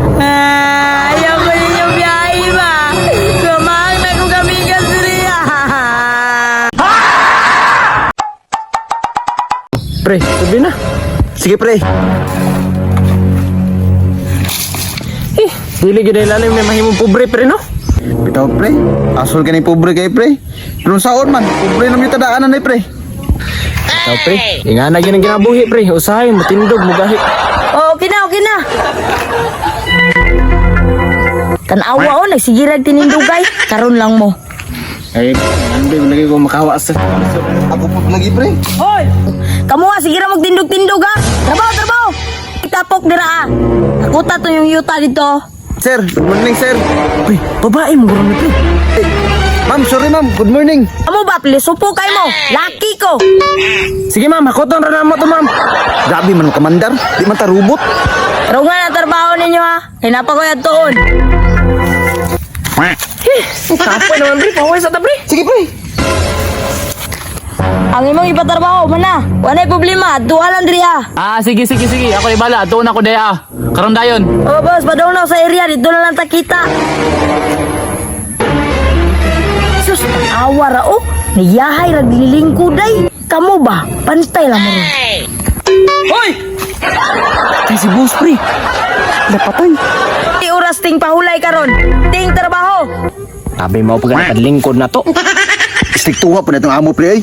Ayaw ko ninyong biyahe ba? Sumang na ko kami kasi. Pre, sabi na. Sige pre. Dili gid lalim na mahimong pobre pre no. Bitaw pre. Asol ka ni pobre kay pre. Pero saon man, pobre naman yung tadaanan ni pre. Ikaw pre, ingana gyud ang ginabuhi pre. Usahay mo tindog mo gahi. Oh, okay na, okay na. Tanawa o, nagsigirag tinindugay. Karon lang mo. Ay, hindi lagi ko makawa sa. Ako po lagi pre. Hoy! Kamu nga, sige ra magtindog-tindog ha. Trabaho, trabaho! Itapok dira ah. Nakuta to yung yuta dito. Sir, good morning sir. Pre, babae mo guro ni pre. Eh, ma'am, sorry ma'am. Good morning. Amo ba, pilisupo kay mo. Laki ko. Sige ma'am, hakoton ra namo to ma'am. Grabe man mo kamandar. Di man ta robot. Pero nga na trabaho ninyo ha. Hinapa ko yan tuon. Kapoy naman pre, paway sa ta pre. Sige pre. Ang imong ipatrabaho, mana. Walay problema, duha lang diri ha. Sige. Ako ibala. Doon ako daya. Karon dayon. Oh boss, padong na sa area, dito na lang takita. Sus, awa ra oh. Niyahay raglilingkuday. Kamu ba? Pantay lang mo rin. Hoy! Kay si boss pre. Napatay. Di oras ting pahulay karon. Ting trabaho. Sabi mo pag lingkod na to. Istiktuwa po na itong amo pre ay.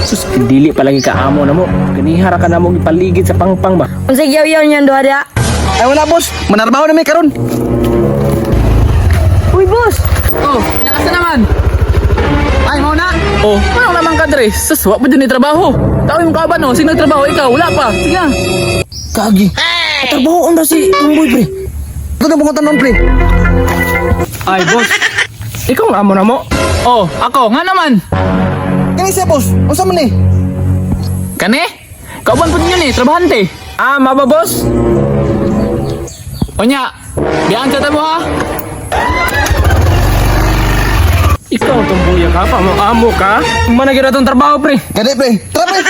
Sus, dili pa lagi ka amo na mo. Ganihara ka na mo ipaligid sa pangpang ba. Unsa yaw-yaw niyan duha dia? Ay wala boss. Manarbaho na may karon. Uy boss. Oh, nakasa naman. Ay mo na. Oh, ano naman ka dre? Sus, wa pa din trabaho. Tawag mo ka ba no? Sino nagtrabaho? Ikaw, wala pa. Sige na. Kagi. Trabaho on si Tumboy pre. Ito na bunga tanon pre. Ay boss, ikaw ang amo na mo. Oh, ako, nga naman. Kani siya boss. Unsa man ni? Kane? Kauban po ninyo ni, trabahante. Maba boss. Onya, biyaan sa tamo ha. Ikaw tumbuya ka pa mo amo ka. Managira tong trabaho pre. Kani pre. Tara pre.